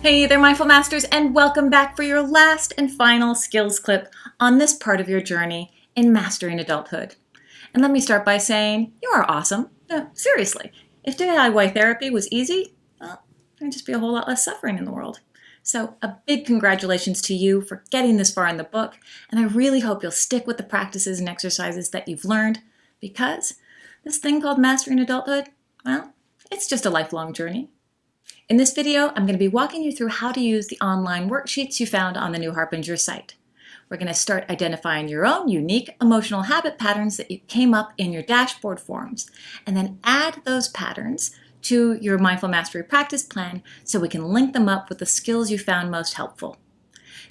Hey there, Mindful Masters, and welcome back for your last and final skills clip on this part of your journey in mastering adulthood. And let me start by saying, you are awesome. No, seriously, if DIY therapy was easy, well, there'd just be a whole lot less suffering in the world. So a big congratulations to you for getting this far in the book, and I really hope you'll stick with the practices and exercises that you've learned, because this thing called mastering adulthood, well, it's just a lifelong journey. In this video, I'm going to be walking you through how to use the online worksheets you found on the New Harbinger site. We're going to start identifying your own unique emotional habit patterns that came up in your dashboard forms, and then add those patterns to your Mindful Mastery practice plan so we can link them up with the skills you found most helpful.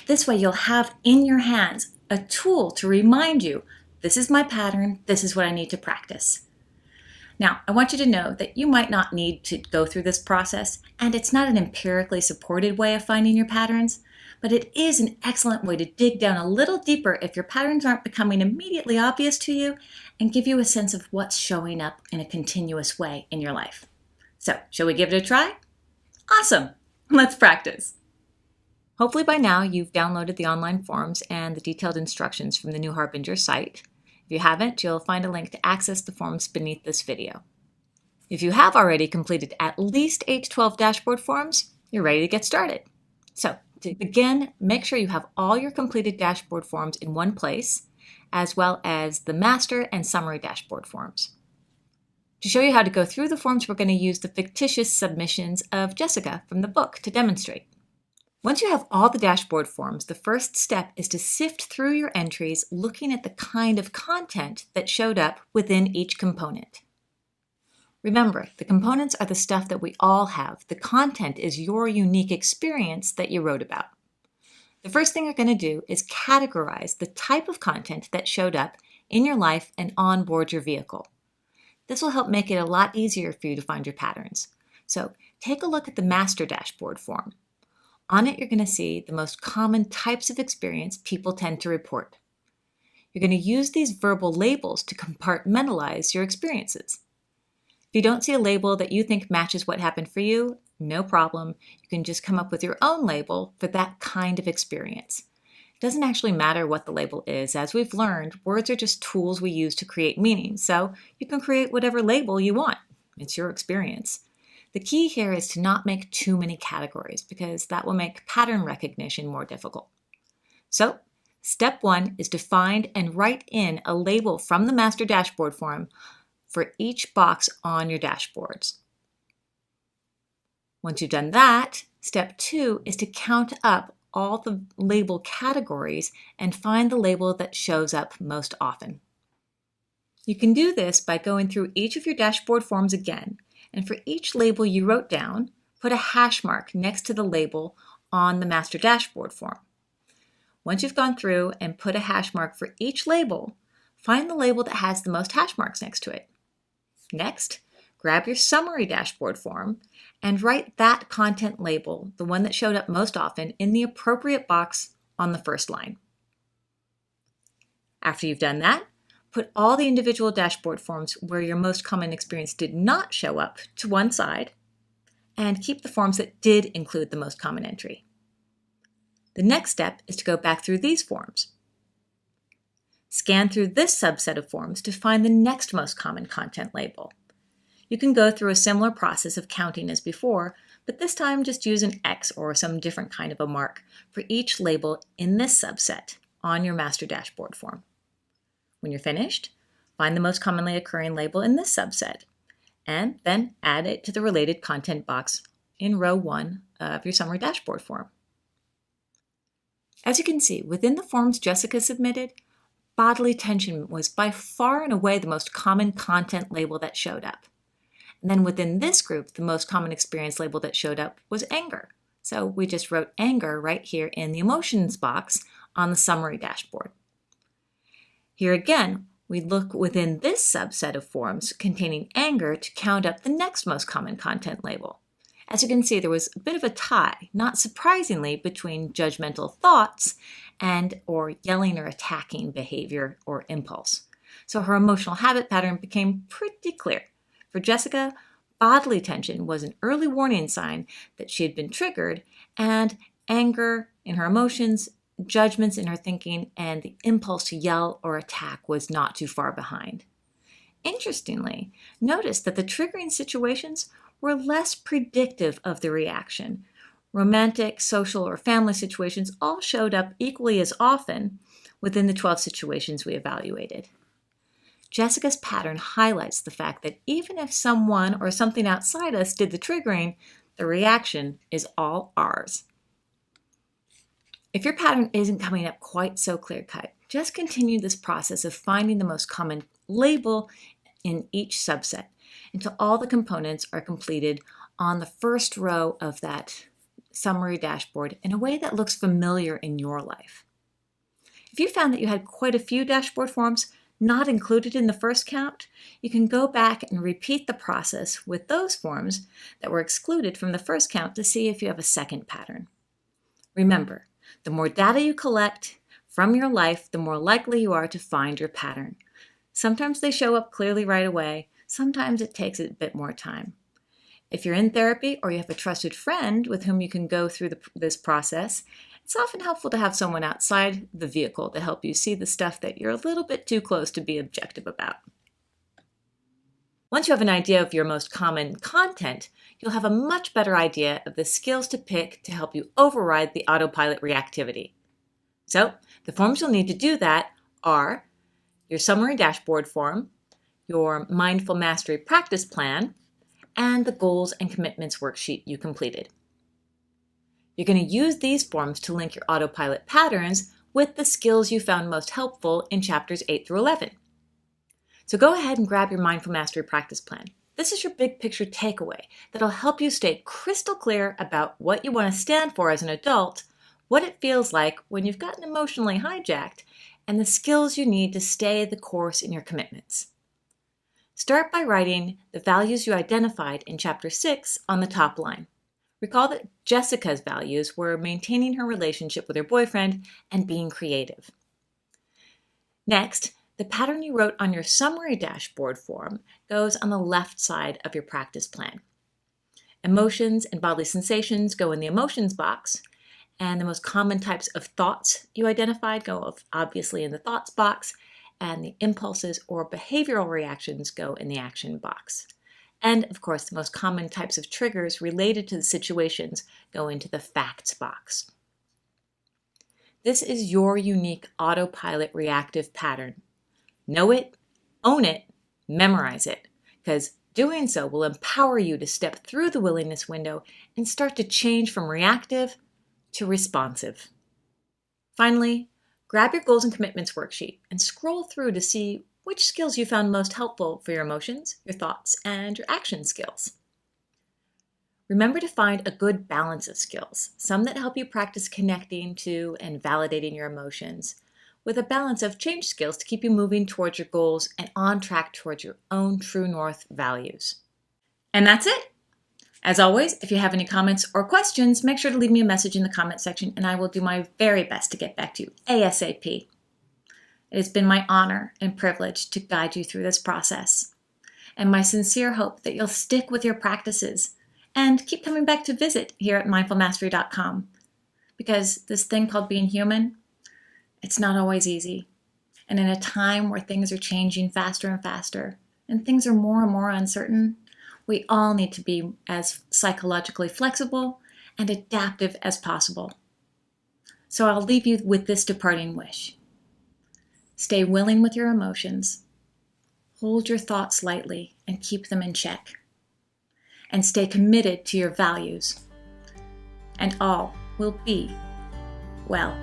This way you'll have in your hands a tool to remind you, this is my pattern, this is what I need to practice. Now, I want you to know that you might not need to go through this process, and it's not an empirically supported way of finding your patterns, but it is an excellent way to dig down a little deeper if your patterns aren't becoming immediately obvious to you and give you a sense of what's showing up in a continuous way in your life. So, shall we give it a try? Awesome! Let's practice! Hopefully by now you've downloaded the online forms and the detailed instructions from the New Harbinger site. If you haven't, you'll find a link to access the forms beneath this video. If you have already completed at least 8 to 12 dashboard forms, you're ready to get started. So, to begin, make sure you have all your completed dashboard forms in one place, as well as the master and summary dashboard forms. To show you how to go through the forms, we're going to use the fictitious submissions of Jessica from the book to demonstrate. Once you have all the dashboard forms, the first step is to sift through your entries looking at the kind of content that showed up within each component. Remember, the components are the stuff that we all have. The content is your unique experience that you wrote about. The first thing you're going to do is categorize the type of content that showed up in your life and on board your vehicle. This will help make it a lot easier for you to find your patterns. So take a look at the master dashboard form. On it, you're going to see the most common types of experience people tend to report. You're going to use these verbal labels to compartmentalize your experiences. If you don't see a label that you think matches what happened for you, no problem. You can just come up with your own label for that kind of experience. It doesn't actually matter what the label is. As we've learned, words are just tools we use to create meaning, so you can create whatever label you want. It's your experience. The key here is to not make too many categories because that will make pattern recognition more difficult. So, step 1 is to find and write in a label from the master dashboard form for each box on your dashboards. Once you've done that, step 2 is to count up all the label categories and find the label that shows up most often. You can do this by going through each of your dashboard forms again, and for each label you wrote down, put a hash mark next to the label on the master dashboard form. Once you've gone through and put a hash mark for each label, find the label that has the most hash marks next to it. Next, grab your summary dashboard form and write that content label, the one that showed up most often, in the appropriate box on the first line. After you've done that, put all the individual dashboard forms where your most common experience did not show up to one side, and keep the forms that did include the most common entry. The next step is to go back through these forms. Scan through this subset of forms to find the next most common content label. You can go through a similar process of counting as before, but this time just use an X or some different kind of a mark for each label in this subset on your master dashboard form. When you're finished, find the most commonly occurring label in this subset, and then add it to the related content box in row 1 of your summary dashboard form. As you can see, within the forms Jessica submitted, bodily tension was by far and away the most common content label that showed up. And then within this group, the most common experience label that showed up was anger. So we just wrote anger right here in the emotions box on the summary dashboard. Here again, we look within this subset of forms containing anger to count up the next most common content label. As you can see, there was a bit of a tie, not surprisingly, between judgmental thoughts and or yelling or attacking behavior or impulse. So her emotional habit pattern became pretty clear. For Jessica, bodily tension was an early warning sign that she had been triggered, and anger in her emotions, judgments in her thinking, and the impulse to yell or attack was not too far behind. Interestingly, notice that the triggering situations were less predictive of the reaction. Romantic, social, or family situations all showed up equally as often within the 12 situations we evaluated. Jessica's pattern highlights the fact that even if someone or something outside us did the triggering, the reaction is all ours. If your pattern isn't coming up quite so clear-cut, just continue this process of finding the most common label in each subset until all the components are completed on the first row of that summary dashboard in a way that looks familiar in your life. If you found that you had quite a few dashboard forms not included in the first count, you can go back and repeat the process with those forms that were excluded from the first count to see if you have a second pattern. Remember, the more data you collect from your life, the more likely you are to find your pattern. Sometimes they show up clearly right away. Sometimes it takes a bit more time. If you're in therapy or you have a trusted friend with whom you can go through this process, it's often helpful to have someone outside the vehicle to help you see the stuff that you're a little bit too close to be objective about. Once you have an idea of your most common content, you'll have a much better idea of the skills to pick to help you override the autopilot reactivity. So, the forms you'll need to do that are your summary dashboard form, your mindful mastery practice plan, and the goals and commitments worksheet you completed. You're going to use these forms to link your autopilot patterns with the skills you found most helpful in chapters 8 through 11. So go ahead and grab your Mindful Mastery Practice Plan. This is your big picture takeaway that'll help you stay crystal clear about what you want to stand for as an adult, what it feels like when you've gotten emotionally hijacked, and the skills you need to stay the course in your commitments. Start by writing the values you identified in Chapter 6 on the top line. Recall that Jessica's values were maintaining her relationship with her boyfriend and being creative. Next, the pattern you wrote on your summary dashboard form goes on the left side of your practice plan. Emotions and bodily sensations go in the emotions box, and the most common types of thoughts you identified go obviously in the thoughts box, and the impulses or behavioral reactions go in the action box. And of course, the most common types of triggers related to the situations go into the facts box. This is your unique autopilot reactive pattern. Know it, own it, memorize it, because doing so will empower you to step through the willingness window and start to change from reactive to responsive. Finally, grab your goals and commitments worksheet and scroll through to see which skills you found most helpful for your emotions, your thoughts, and your action skills. Remember to find a good balance of skills, some that help you practice connecting to and validating your emotions, with a balance of change skills to keep you moving towards your goals and on track towards your own true north values. And that's it. As always, if you have any comments or questions, make sure to leave me a message in the comment section and I will do my very best to get back to you ASAP. It has been my honor and privilege to guide you through this process, and my sincere hope that you'll stick with your practices and keep coming back to visit here at mindfulmastery.com, because this thing called being human, it's not always easy. And in a time where things are changing faster and faster, and things are more and more uncertain, we all need to be as psychologically flexible and adaptive as possible. So I'll leave you with this departing wish. Stay willing with your emotions. Hold your thoughts lightly and keep them in check. And stay committed to your values. And all will be well.